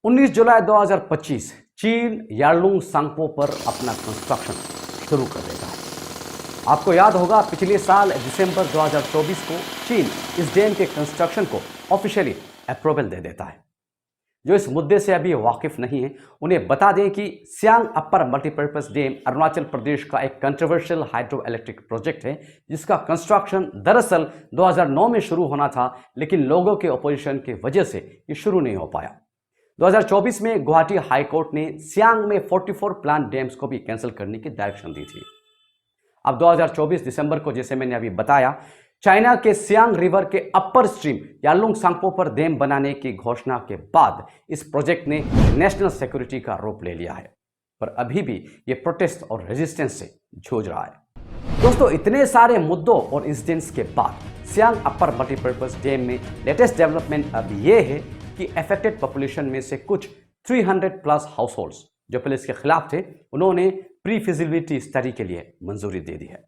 19 जुलाई 2025 चीन यार्लुंग सांगपो पर अपना कंस्ट्रक्शन शुरू कर देता है। आपको याद होगा पिछले साल दिसंबर 2024 को चीन इस डैम के कंस्ट्रक्शन को ऑफिशियली अप्रूवल दे देता है। जो इस मुद्दे से अभी वाकिफ नहीं है उन्हें बता दें कि सियांग अपर मल्टीपर्पज डैम अरुणाचल प्रदेश का एक कंट्रोवर्शियल हाइड्रो इलेक्ट्रिक प्रोजेक्ट है, जिसका कंस्ट्रक्शन दरअसल 2009 में शुरू होना था, लेकिन लोगों के अपोजिशन की वजह से ये शुरू नहीं हो पाया। 2024 में गुवाहाटी हाई कोर्ट ने सियांग में 44 प्लान डैम्स को भी कैंसिल करने की डायरेक्शन दी थी। अब 2024 दिसंबर को, जैसे मैंने अभी बताया, चाइना के सियांग रिवर के अपर स्ट्रीम यार्लुंग सांगपो पर डैम बनाने की घोषणा के बाद इस प्रोजेक्ट ने नेशनल सिक्योरिटी का रूप ले लिया है, पर अभी भी ये प्रोटेस्ट और रेजिस्टेंस से जूझ रहा है। दोस्तों, इतने सारे मुद्दों और इंसिडेंट्स के बाद सियांग अपर मल्टीपर्पज डैम में लेटेस्ट डेवलपमेंट अब ये है कि अफेक्टेड पॉपुलेशन में से कुछ 300 प्लस हाउस जो पहले इसके खिलाफ थे, उन्होंने प्री फिजिबिलिटी स्टडी के लिए मंजूरी दे दी है।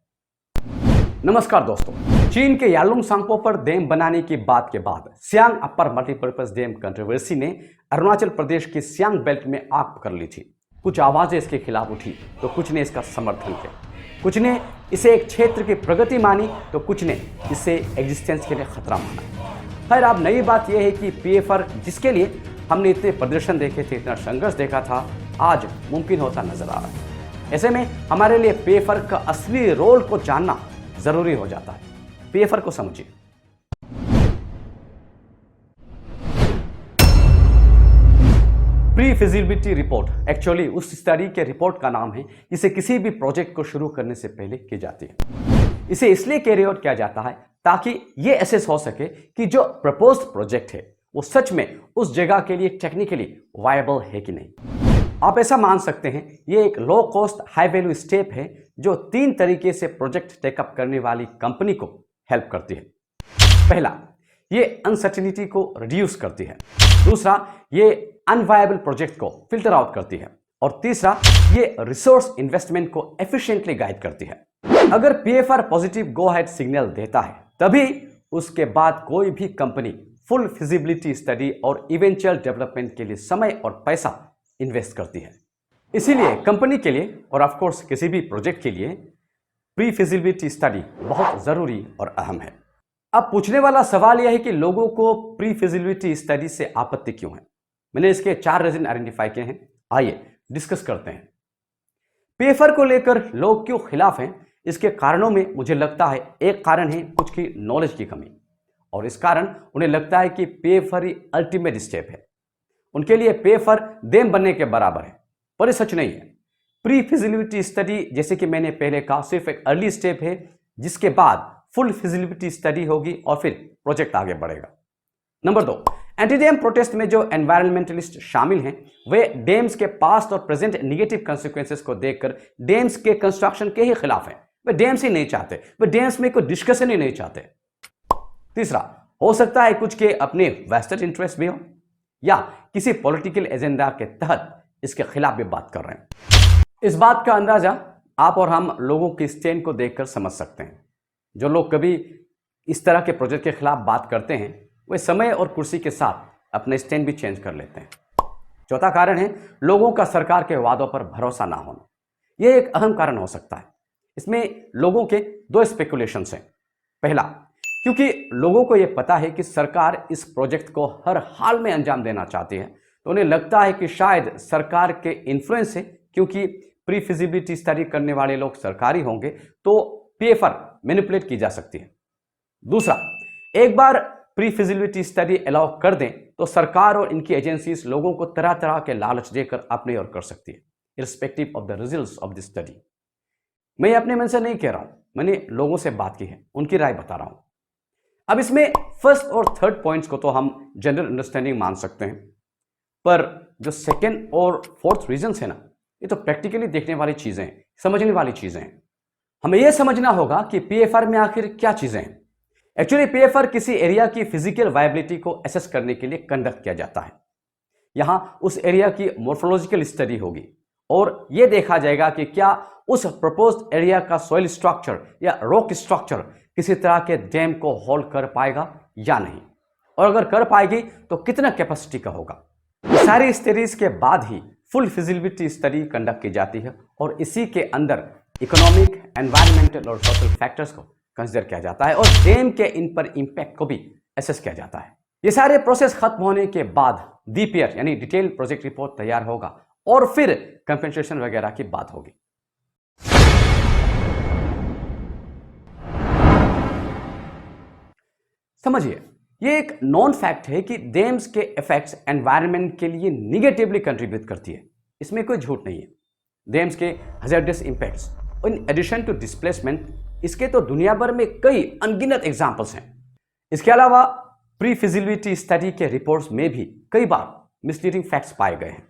नमस्कार दोस्तों, चीन के यार्लुंग सांगपो पर डैम बनाने की बात के बाद सियांग अपर मल्टीपर्पज डैम कंट्रोवर्सी ने अरुणाचल प्रदेश की सियांग बेल्ट में आग पकड़ ली थी। कुछ आवाजें इसके खिलाफ उठी तो कुछ ने इसका समर्थन किया, कुछ ने इसे एक क्षेत्र की प्रगति मानी तो कुछ ने इसे एग्जिस्टेंस के लिए खतरा माना। खैर, अब नई बात यह है कि पीएफआर, जिसके लिए हमने इतने प्रदर्शन देखे थे, इतना संघर्ष देखा था, आज मुमकिन होता नजर आ रहा है। ऐसे में हमारे लिए पीएफआर का असली रोल को जानना जरूरी हो जाता है। पीएफआर को समझिए। प्री फिजिबिलिटी रिपोर्ट एक्चुअली उस स्टडी के रिपोर्ट का नाम है जिसे किसी भी प्रोजेक्ट को शुरू करने से पहले की जाती है। इसे इसलिए कैरी आउट किया जाता है ताकि यह एसेस हो सके कि जो प्रपोज्ड प्रोजेक्ट है वो सच में उस जगह के लिए टेक्निकली वायबल है कि नहीं। आप ऐसा मान सकते हैं ये एक low cost high value step है जो 3 तरीके से प्रोजेक्ट टेकअप करने वाली कंपनी को हेल्प करती है। पहला, ये अनसर्टेनिटी को रिड्यूस करती है। दूसरा, ये अनवायबल प्रोजेक्ट को फिल्टर आउट करती है। और तीसरा, ये रिसोर्स इन्वेस्टमेंट को एफिशिएंटली गाइड करती है। अगर PFR positive go ahead signal देता है तभी उसके बाद कोई भी कंपनी फुल फिजिबिलिटी स्टडी और इवेंचुअल डेवलपमेंट के लिए समय और पैसा इन्वेस्ट करती है। इसीलिए कंपनी के लिए और ऑफ कोर्स किसी भी प्रोजेक्ट के लिए प्री फिजिबिलिटी स्टडी बहुत जरूरी और अहम है। अब पूछने वाला सवाल यह है कि लोगों को प्री फिजिबिलिटी स्टडी से आपत्ति क्यों है। मैंने इसके 4 रीजन आइडेंटिफाई किए हैं, आइए डिस्कस करते हैं। पीएफआर को लेकर लोग क्यों खिलाफ हैं, इसके कारणों में मुझे लगता है एक कारण है कुछ की नॉलेज की कमी, और इस कारण उन्हें लगता है कि पीएफआर ही अल्टीमेट स्टेप है। उनके लिए पीएफआर डैम बनने के बराबर है, पर ये सच नहीं है। प्री फिजिबिलिटी स्टडी, जैसे कि मैंने पहले कहा, सिर्फ एक अर्ली स्टेप है जिसके बाद फुल फिजिबिलिटी स्टडी होगी और फिर प्रोजेक्ट आगे बढ़ेगा। नंबर 2, एंटी डैम प्रोटेस्ट में जो एनवायरमेंटलिस्ट शामिल हैं वे डैम्स के पास्ट और प्रेजेंट नेगेटिव कंसिक्वेंसेस को देखकर डैम्स के कंस्ट्रक्शन के ही खिलाफ हैं। वे डैम्स ही नहीं चाहते, वे डैम्स में कोई डिस्कशन ही नहीं चाहते। तीसरा, हो सकता है कुछ के अपने वेस्टेड इंटरेस्ट भी हो या किसी पॉलिटिकल एजेंडा के तहत इसके खिलाफ भी बात कर रहे हैं। इस बात का अंदाजा आप और हम लोगों की स्टैंड को देखकर समझ सकते हैं। जो लोग कभी इस तरह के प्रोजेक्ट के खिलाफ बात करते हैं वे समय और कुर्सी के साथ अपने स्टैंड भी चेंज कर लेते हैं। चौथा कारण है लोगों का सरकार के वादों पर भरोसा ना होना। यह एक अहम कारण हो सकता है। इसमें लोगों के 2 स्पेकुलेशंस हैं। पहला, क्योंकि लोगों को यह पता है कि सरकार इस प्रोजेक्ट को हर हाल में अंजाम देना चाहती है, तो उन्हें लगता है कि शायद सरकार के इन्फ्लुएंस से, क्योंकि प्री फिजिबिलिटी स्टडी करने वाले लोग सरकारी होंगे तो पीएफआर मैनिपुलेट की जा सकती है। दूसरा, एक बार प्री फिजिबिलिटी स्टडी अलाउ कर दें तो सरकार और इनकी एजेंसीज लोगों को तरह तरह के लालच देकर अपने ओर कर सकती है, irrespective of the results of the study. मैं अपने मन से नहीं कह रहा हूं, मैंने लोगों से बात की है, उनकी राय बता रहा हूं। अब इसमें फर्स्ट और थर्ड पॉइंट्स को तो हम जनरल अंडरस्टैंडिंग मान सकते हैं, पर जो सेकंड और फोर्थ रीजंस है ना, ये तो प्रैक्टिकली देखने वाली चीजें हैं, समझने वाली चीजें हैं। हमें यह समझना होगा कि पीएफआर में आखिर क्या चीजें हैं। एक्चुअली पीएफआर किसी एरिया की फिजिकल वायबिलिटी को असेस करने के लिए कंडक्ट किया जाता है। यहां उस एरिया की मोर्फोलॉजिकल स्टडी होगी और यह देखा जाएगा कि क्या उस प्रपोज्ड एरिया का सॉइल स्ट्रक्चर या रॉक स्ट्रक्चर किसी तरह के डैम को होल्ड कर पाएगा या नहीं, और अगर कर पाएगी तो कितना कैपेसिटी का होगा। सारी स्टडीज के बाद ही फुल फिजिबिलिटी स्टडी कंडक्ट की जाती है और इसी के अंदर इकोनॉमिक, एनवायरमेंटल और सोशल फैक्टर्स को कंसिडर किया जाता है और डैम के इन पर इंपैक्ट को भी एसेस किया जाता है। ये सारे प्रोसेस खत्म होने के बाद डीपीआर यानी डिटेल प्रोजेक्ट रिपोर्ट तैयार होगा और फिर कंपेंसेशन वगैरह की बात होगी। समझिए, ये एक नॉन फैक्ट है कि डैम्स के इफेक्ट्स एनवायरनमेंट के लिए निगेटिवली कंट्रीब्यूट करती है, इसमें कोई झूठ नहीं है। डैम्स के hazardous impacts in addition to displacement, इसके तो दुनिया भर में कई अनगिनत एग्जांपल्स हैं। इसके अलावा प्री फिजिबिलिटी स्टडी के रिपोर्ट्स में भी कई बार मिसलीडिंग फैक्ट्स पाए गए हैं।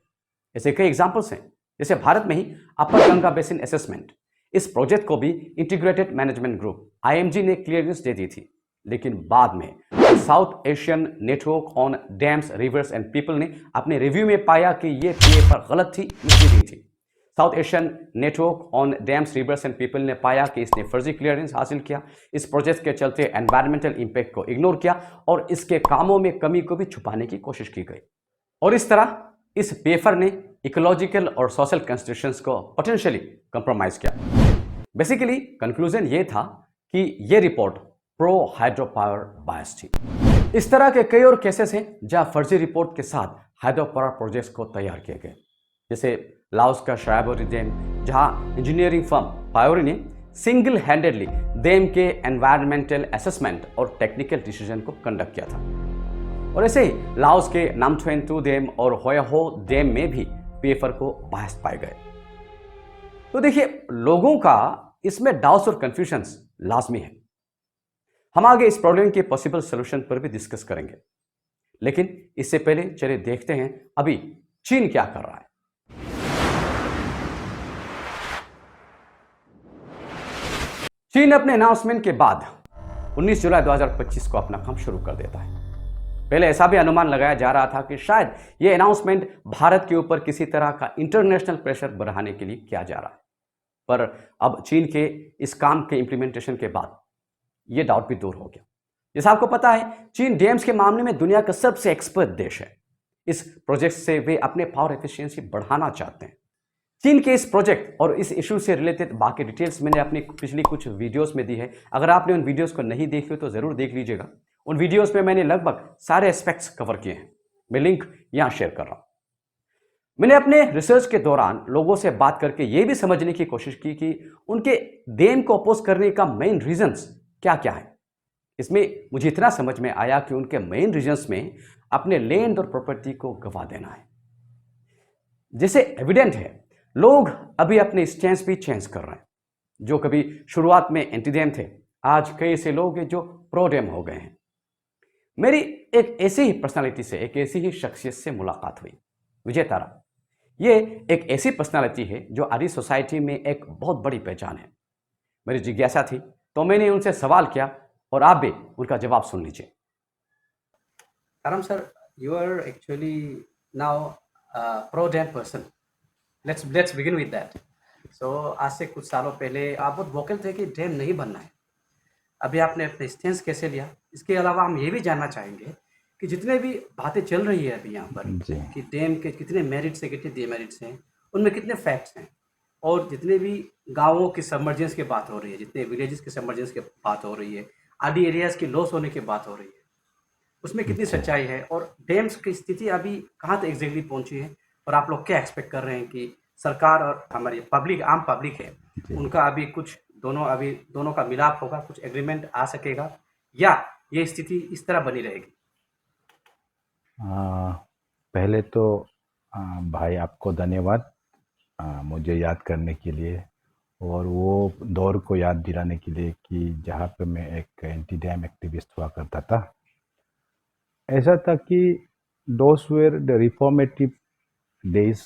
ऐसे कई एग्जांपल्स हैं, जैसे भारत में ही अपर गंगा बेसिन असेसमेंट, इस प्रोजेक्ट को भी इंटीग्रेटेड मैनेजमेंट ग्रुप आईएमजी ने क्लियरेंस दे दी थी, लेकिन बाद में south Asian network on dams, reverse and people ने अपने रिव्यू में पाया कि यह पेपर गलत थी, मिसलीडिंग थी। South Asian network on dams, reverse and people ने पाया कि इसने फर्जी क्लियरेंस हासिल किया, इस प्रोजेक्ट के चलते एनवायरमेंटल इंपैक्ट को इग्नोर किया और इसके कामों में कमी को भी छुपाने की कोशिश की गई। और इस तरह इस पेपर ने इकोलॉजिकल और सोशल कंस्टिट्यूशंस को पोटेंशियली कंप्रोमाइज किया। बेसिकली कंक्लूजन ये था कि यह रिपोर्ट प्रो हाइड्रो पावर बायस थी। इस तरह के कई और केसेस हैं जहां फर्जी रिपोर्ट के साथ हाइड्रो पावर प्रोजेक्ट्स को तैयार किए गए, जैसे लाओस का श्रायबोरी डैम, जहां इंजीनियरिंग फर्म पायोरी ने सिंगल हैंडेडली डैम के एनवायरमेंटल असेसमेंट और टेक्निकल डिसीजन को कंडक्ट किया था। और ऐसे ही लाओस के नामथुएन-2 डैम और होयाहो डैम में भी पेपर को बायस पाए गए। तो देखिए, लोगों का इसमें डाउट्स और कंफ्यूजन्स लाजमी है। हम आगे इस प्रॉब्लम के पॉसिबल सॉल्यूशन पर भी डिस्कस करेंगे, लेकिन इससे पहले चलिए देखते हैं अभी चीन क्या कर रहा है। चीन अपने अनाउंसमेंट के बाद 19 जुलाई 2025 को अपना काम शुरू कर देता है। पहले ऐसा भी अनुमान लगाया जा रहा था कि शायद यह अनाउंसमेंट भारत के ऊपर किसी तरह का इंटरनेशनल प्रेशर बढ़ाने के लिए किया जा रहा है, पर अब चीन के इस काम के इंप्लीमेंटेशन के बाद यह डाउट भी दूर हो गया। जैसा आपको पता है, चीन डैम्स के मामले में दुनिया का सबसे एक्सपर्ट देश है। इस प्रोजेक्ट से वे अपने पावर एफिशिएंसी बढ़ाना चाहते हैं। चीन के इस प्रोजेक्ट और इस इशू से रिलेटेड बाकी डिटेल्स मैंने अपनी पिछली कुछ वीडियोस में दी है। अगर आपने उन वीडियोस को नहीं देखी हो तो ज़रूर देख लीजिएगा। उन वीडियोस में मैंने लगभग सारे एस्पेक्ट्स कवर किए हैं। मैं लिंक यहाँ शेयर कर रहा हूँ। मैंने अपने रिसर्च के दौरान लोगों से बात करके ये भी समझने की कोशिश की कि उनके डैम को अपोज करने का मेन रीजंस क्या क्या है। इसमें मुझे इतना समझ में आया कि उनके मेन रीजंस में अपने लैंड और प्रॉपर्टी को गंवा देना है। जैसे एविडेंट है, लोग अभी अपने स्टैंस भी चेंज कर रहे हैं। जो कभी शुरुआत में एंटी डैम थे, आज कई ऐसे लोग हैं जो प्रो डैम हो गए हैं। मेरी एक ऐसी ही पर्सनालिटी से, एक ऐसी ही शख्सियत से मुलाकात हुई, विजय तारा। ये एक ऐसी पर्सनालिटी है जो आर्य सोसाइटी में एक बहुत बड़ी पहचान है। मेरी जिज्ञासा थी तो मैंने उनसे सवाल किया और आप भी उनका जवाब सुन लीजिए। Karam sir, you are actually now a pro dam person. Let's begin with that. So आज से कुछ सालों पहले आप बहुत वोकल थे कि डैम नहीं बनना है। अभी आपने अपने स्टैंस कैसे लिया? इसके अलावा हम ये भी जानना चाहेंगे कि जितने भी बातें चल रही है अभी यहाँ पर कि डैम के कितने मेरिट्स हैं, कितने डिमेरिट्स हैं, उनमें कितने फैक्ट्स हैं, और जितने भी गाँवों की सबमर्जेंस की बात हो रही है, जितने विलेजेस की सबमर्जेंस की बात हो रही है, आदि एरियाज़ की लॉस होने की बात हो रही है, उसमें कितनी सच्चाई है और डैम्स की स्थिति अभी कहाँ तक एग्जैक्टली पहुंची है, और आप लोग क्या एक्सपेक्ट कर रहे हैं कि सरकार और हमारी पब्लिक, आम पब्लिक है, उनका अभी कुछ दोनों का मिलाप होगा, कुछ एग्रीमेंट आ सकेगा, या ये स्थिति इस तरह बनी रहेगी? पहले तो भाई आपको धन्यवाद मुझे याद करने के लिए और वो दौर को याद दिलाने के लिए कि जहाँ पे मैं एक एंटी डैम एक्टिविस्ट हुआ करता था। ऐसा था कि those were the reformative days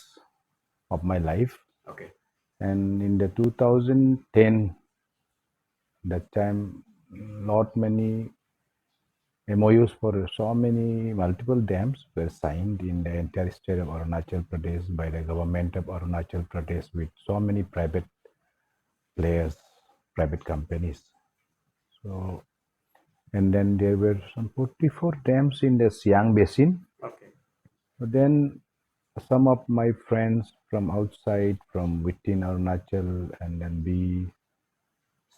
of my life. Okay. And in the 2010, that time, not many MOUs for so many multiple dams were signed in the entire state of Arunachal Pradesh by the government of Arunachal Pradesh with so many private players, private companies. So, and then there were some 44 dams in the Siang Basin. Okay. But then some of my friends from outside, from within Arunachal, and then we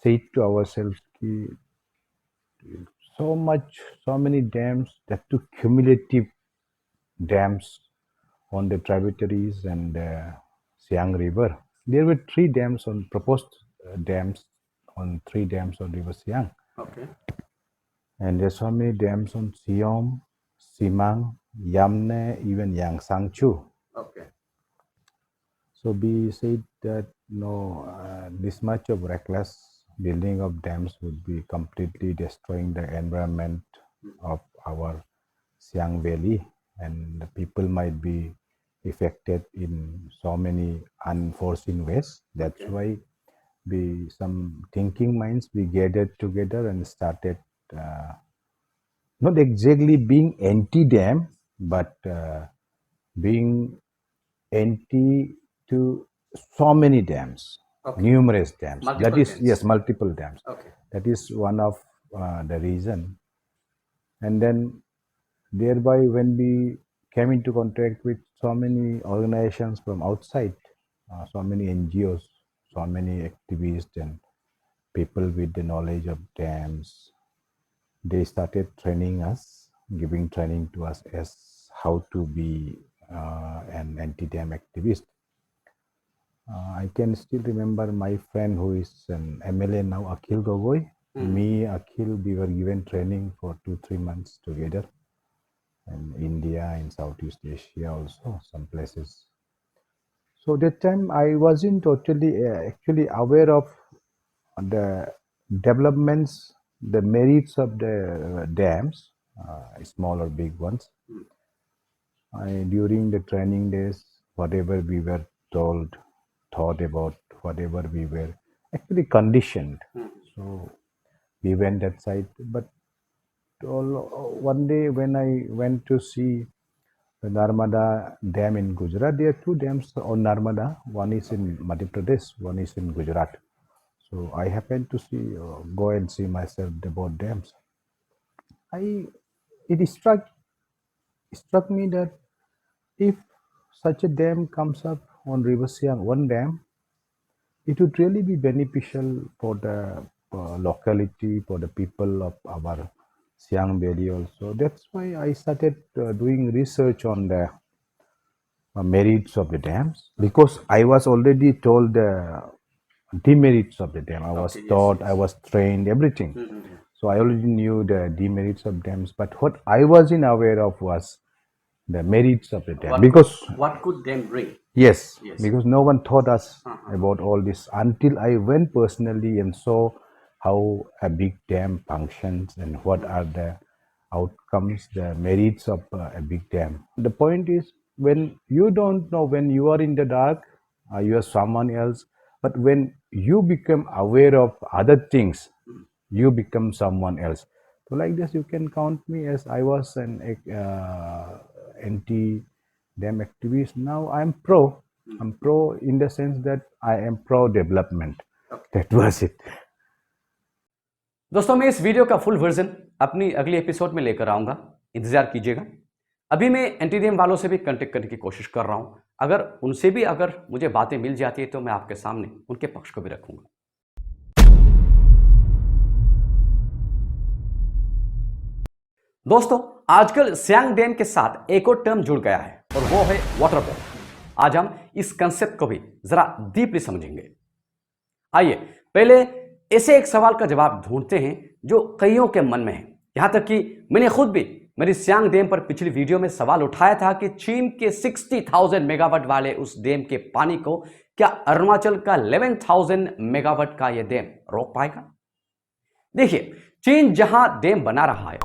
said to ourselves, "Ki so much, so many dams, that too cumulative dams on the tributaries and Siang River. There were three dams on proposed dams on three dams on River Siang, Okay. and there's so many dams on Siom, Simang, Yamne, even Yang Sangchu. Okay. So we said that no, this much of reckless building of dams would be completely destroying the environment of our Siang Valley, and the people might be affected in so many unforeseen ways. That's Okay. why some thinking minds, we gathered together and started not exactly being anti-dam, but being anti to so many dams, Okay. numerous dams. That Multiple is, dams. yes, multiple dams. Okay. That is one of the reason. And then thereby, when we came into contact with so many organizations from outside, so many NGOs, so many activists and people with the knowledge of dams, they started training us, giving training to us as how to be an anti-dam activist. I can still remember my friend who is an MLA now, Akhil Gogoi. Me, Akhil, we were given training for 2-3 months together in India, in Southeast Asia also, some places. So that time I wasn't totally actually aware of the developments, the merits of the dams, small or big ones. During the training days, whatever we were told, thought about, whatever we were actually conditioned. So we went that side. But one day when I went to see the Narmada Dam in Gujarat, there are two dams on Narmada. One is in Madhya Pradesh, one is in Gujarat. So I happened to go and see myself the both dams. It struck me that if such a dam comes up on River Siang, one dam, it would really be beneficial for the locality, for the people of our Siang Valley also. That's why I started doing research on the merits of the dams, because I was already told the demerits of the dam. I was Okay, yes, taught, yes. I was trained, everything. So I already knew the demerits of dams. But what I wasn't aware of was the merits of the dam, because What could them bring? yes, Yes. because no one taught us about all this until I went personally and saw how a big dam functions and what are the outcomes, the merits of a big dam. The point is, when you don't know, when you are in the dark, you are someone else. But when you become aware of other things, you become someone else. So like this, you can count me as I was an anti-dam activist. Now I'm pro. I'm pro in the sense that I am pro development. That was it. दोस्तों मैं इस video का full version अपनी अगली episode में लेकर आऊंगा, इंतजार कीजिएगा। अभी मैं एंटीडीएम वालों से भी कांटेक्ट करने की कोशिश कर रहा हूं। अगर उनसे भी अगर मुझे बातें मिल जाती है तो मैं आपके सामने उनके पक्ष को भी रखूंगा। दोस्तों आजकल सियांग डैम के साथ एक और टर्म जुड़ गया है और वो है वाटर बॉम्ब। आज हम इस कंसेप्ट को भी जरा डीपली समझेंगे। आइए पहले ऐसे एक सवाल का जवाब ढूंढते हैं जो कईयों के मन में है। यहां तक कि मैंने खुद भी मेरी सियांग डैम पर पिछली वीडियो में सवाल उठाया था कि चीन के 60,000 मेगावाट वाले उस डैम के पानी को क्या अरुणाचल का 11,000 मेगावाट का यह डैम रोक पाएगा। देखिए चीन जहां डैम बना रहा है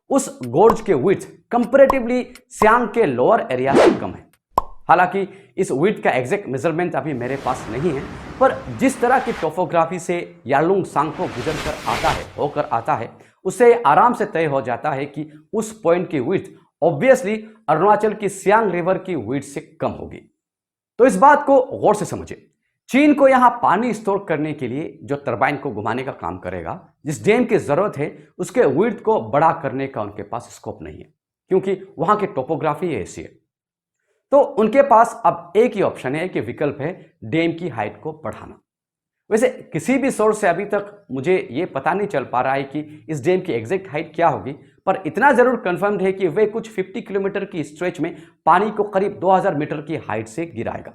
उस गोर्ज के विड्थ कंपैरेटिवली सियांग के लोअर एरिया से कम है। हालांकि इस विड्थ का एग्जैक्ट मेजरमेंट अभी मेरे पास नहीं है, पर जिस तरह की टोपोग्राफी से यालुंग सांगपो होकर आता है उससे आराम से तय हो जाता है कि उस पॉइंट की विड्थ ऑब्वियसली अरुणाचल की सियांग रिवर की विड्थ से कम होगी। तो इस बात को गौर से समझिए। चीन को यहां पानी स्टोर करने के लिए जो टरबाइन को घुमाने का काम करेगा, जिस डैम की जरूरत है उसके विड्थ को बड़ा करने का उनके पास स्कोप नहीं है, क्योंकि वहां की टोपोग्राफी ऐसी है। तो उनके पास अब एक ही ऑप्शन है, कि विकल्प है डैम की हाइट को बढ़ाना। वैसे किसी भी सोर्स से अभी तक मुझे ये पता नहीं चल पा रहा है कि इस डैम की एग्जैक्ट हाइट क्या होगी, पर इतना जरूर कंफर्म्ड है कि वे कुछ 50 किलोमीटर की स्ट्रेच में पानी को करीब 2000 मीटर की हाइट से गिराएगा।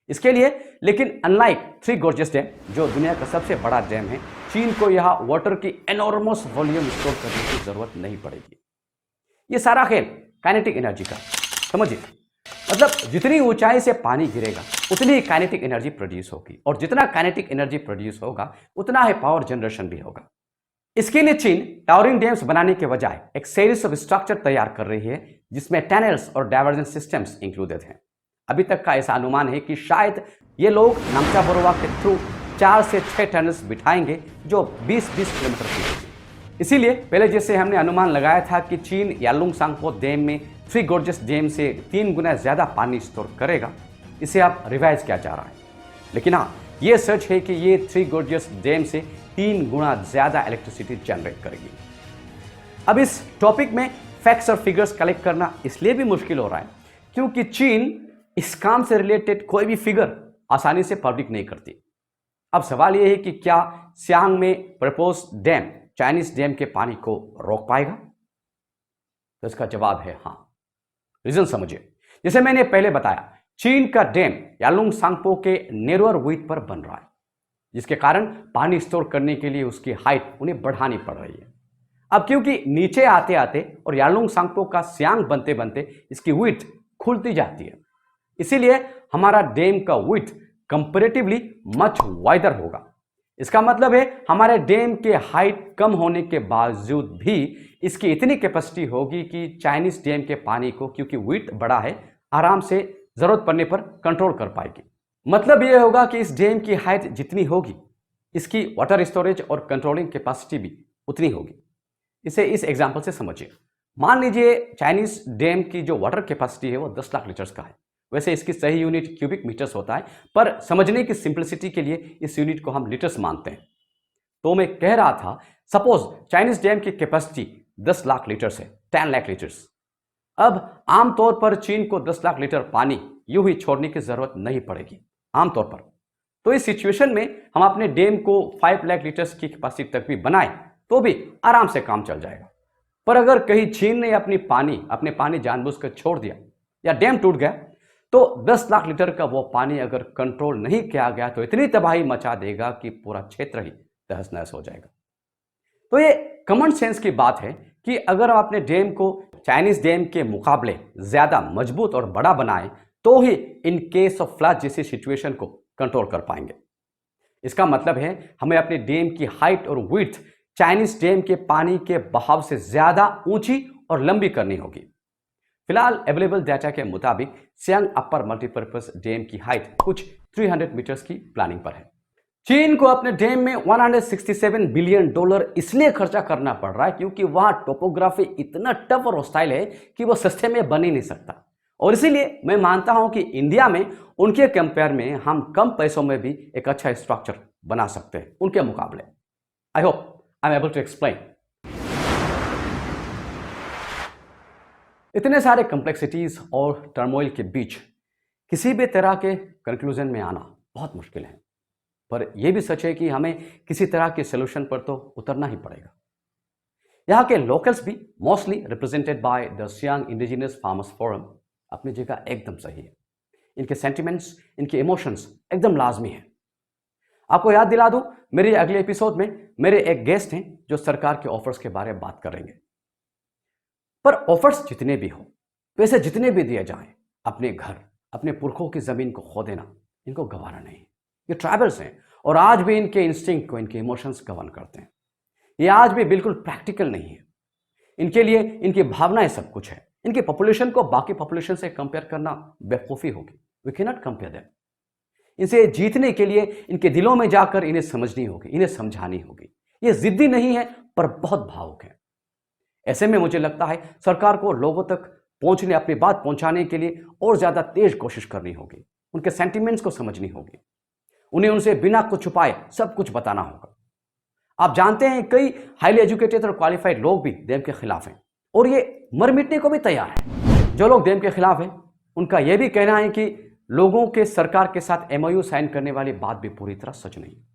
इसके लिए लेकिन अनलाइक थ्री गॉर्जियस डैम, जो दुनिया का सबसे बड़ा डैम है, चीन को यहां वाटर की एनॉर्मस वॉल्यूम स्टोर करने की जरूरत नहीं पड़ेगी। ये सारा खेल काइनेटिक एनर्जी का, समझिए। मतलब जितनी ऊंचाई से पानी गिरेगा उतनी ही काइनेटिक एनर्जी प्रोड्यूस होगी, और जितना काइनेटिक एनर्जी प्रोड्यूस होगा उतना ही पावर जनरेशन भी होगा। इसके लिए चीन टावरिंग डैम्स बनाने के बजाय एक सीरीज ऑफ स्ट्रक्चर तैयार कर रही है, जिसमें टनल्स और डाइवर्जन सिस्टम्स इंक्लूडेड हैं। अभी तक का ऐसा अनुमान है कि शायद ये लोग नामचा बोरवा के थ्रू 4 से 6 टनल्स बिठाएंगे, जो 20-20 किलोमीटर की होगी। इसीलिए पहले जैसे हमने अनुमान लगाया था कि चीन यालुंग सांगपो डैम में थ्री गॉर्जियस डैम से 3 गुना ज्यादा पानी स्टोर करेगा, इसे आप रिवाइज किया जा रहा है। लेकिन हाँ, ये सच है कि ये थ्री गॉर्जियस डैम से 3 गुना ज्यादा इलेक्ट्रिसिटी जनरेट करेगी। अब इस टॉपिक में फैक्ट्स और फिगर्स कलेक्ट करना इसलिए भी मुश्किल हो रहा है क्योंकि चीन इस काम से रिलेटेड कोई भी फिगर आसानी से पब्लिक नहीं करती। अब सवाल यह है कि क्या सियांग में प्रपोज डैम चाइनीज डैम के पानी को रोक पाएगा? तो इसका जवाब है हाँ। रीजन समझिए। जैसे मैंने पहले बताया, चीन का डैम यालुंग सांगपो के नेरोअर विड्थ पर बन रहा है, जिसके कारण पानी स्टोर करने के लिए उसकी हाइट उन्हें बढ़ानी पड़ रही है। अब क्योंकि नीचे आते आते और यालुंग सांगपो का सियांग बनते बनते इसकी विड्थ खुलती जाती है, इसीलिए हमारा डैम का विड्थ कंपैरेटिवली मच वाइडर होगा। इसका मतलब है हमारे डैम के हाइट कम होने के बावजूद भी इसकी इतनी कैपेसिटी होगी कि चाइनीज डैम के पानी को, क्योंकि विड्थ बड़ा है, आराम से जरूरत पड़ने पर कंट्रोल कर पाएगी। मतलब यह होगा कि इस डैम की हाइट जितनी होगी, इसकी वाटर स्टोरेज और कंट्रोलिंग कैपेसिटी भी उतनी होगी। इसे इस एग्जांपल से समझिए। मान लीजिए चाइनीज डैम की जो वाटर कैपेसिटी है वो 10 लाख लीटर्स का है। वैसे इसकी सही यूनिट क्यूबिक मीटर्स होता है, पर समझने की सिंप्लिसिटी के लिए इस यूनिट को हम लीटर्स मानते हैं। तो मैं कह रहा था, सपोज चाइनीज डैम की कैपेसिटी 10 लाख लीटर्स है, 10 लाख लीटर्स। अब आमतौर पर चीन को 10 लाख लीटर पानी यूं ही छोड़ने की जरूरत नहीं पड़ेगी आमतौर पर। तो इस सिचुएशन में हम अपने डैम को 5 लाख लीटर्स की कैपेसिटी तक भी बनाए तो भी आराम से काम चल जाएगा। पर अगर कहीं चीन ने अपने पानी जानबूझकर छोड़ दिया या डैम टूट गया, तो 10 लाख लीटर का वो पानी अगर कंट्रोल नहीं किया गया तो इतनी तबाही मचा देगा कि पूरा क्षेत्र ही तहस नहस हो जाएगा। तो ये कॉमन सेंस की बात है कि अगर हम अपने डैम को चाइनीज डैम के मुकाबले ज्यादा मजबूत और बड़ा बनाएं तो ही इन केस ऑफ फ्लड जैसी सिचुएशन को कंट्रोल कर पाएंगे। इसका मतलब है हमें अपने डैम की हाइट और विड्थ चाइनीज डैम के पानी के बहाव से ज्यादा ऊंची और लंबी करनी होगी। फिलहाल अवेलेबल डाटा के मुताबिक सियांग अपर मल्टीपर्पज डैम की हाइट कुछ 300 मीटर्स की प्लानिंग पर है। चीन को अपने डैम में $167 बिलियन इसलिए खर्चा करना पड़ रहा है क्योंकि वहां टोपोग्राफी इतना टफ और हॉस्टाइल है कि वो सस्ते में बन ही नहीं सकता। और इसीलिए मैं मानता हूं कि इंडिया में उनके कंपेयर में हम कम पैसों में भी एक अच्छा स्ट्रक्चर बना सकते हैं उनके मुकाबले। I hope I am able to explain. इतने सारे कॉम्प्लेक्सिटीज और टर्मोइल के बीच किसी भी तरह के कंक्लूजन में आना बहुत मुश्किल है, पर यह भी सच है कि हमें किसी तरह के सोल्यूशन पर तो उतरना ही पड़ेगा। यहाँ के लोकल्स भी mostly represented by the Siang indigenous farmers forum अपनी जगह एकदम सही है। इनके सेंटिमेंट्स, इनके इमोशंस एकदम लाजमी है। आपको याद दिला दूं, मेरे अगले एपिसोड में मेरे एक गेस्ट हैं जो सरकार के ऑफर्स के बारे में बात करेंगे। पर ऑफर्स जितने भी हो, पैसे जितने भी दिए जाएं, अपने घर, अपने पुरखों की जमीन को खो देना इनको गवारा नहीं। ये ट्राइबल्स हैं और आज भी इनके इंस्टिंक्ट को, इनके इमोशंस गवर्न करते हैं। ये आज भी बिल्कुल प्रैक्टिकल नहीं है। इनके लिए इनकी भावनाएं सब कुछ है। इनकी पॉपुलेशन को बाकी पॉपुलेशन से कंपेयर करना बेवकूफ़ी होगी। We can not compare them. इनसे जीतने के लिए इनके दिलों में जाकर इन्हें समझनी होगी, इन्हें समझानी होगी। ये जिद्दी नहीं है पर बहुत भावुक है। ऐसे में मुझे लगता है सरकार को लोगों तक पहुंचने, अपनी बात पहुंचाने के लिए और ज्यादा तेज कोशिश करनी होगी। उनके सेंटिमेंट्स को समझनी होगी। उन्हें उनसे बिना कुछ छुपाए सब कुछ बताना होगा। आप जानते हैं कई हाईली एजुकेटेड और क्वालिफाइड लोग भी डैम के खिलाफ हैं और ये मर मिटने को भी तैयार हैं। जो लोग डैम के खिलाफ हैं उनका यह भी कहना है कि लोगों के सरकार के साथ एमओयू साइन करने वाली बात भी पूरी तरह सच नहीं है।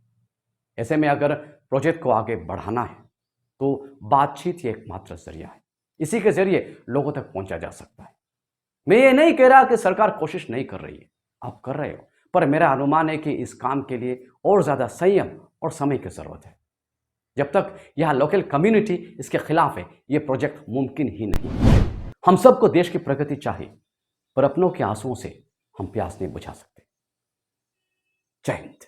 ऐसे में अगर प्रोजेक्ट को आगे बढ़ाना है तो बातचीत ही एकमात्र जरिया है। इसी के जरिए लोगों तक पहुंचा जा सकता है। मैं ये नहीं कह रहा कि सरकार कोशिश नहीं कर रही है, आप कर रहे हो, पर मेरा अनुमान है कि इस काम के लिए और ज्यादा संयम और समय की जरूरत है। जब तक यह लोकल कम्युनिटी इसके खिलाफ है, यह प्रोजेक्ट मुमकिन ही नहीं। हम सबको देश की प्रगति चाहिए, पर अपनों के आंसुओं से हम प्यास नहीं बुझा सकते। जय हिंद।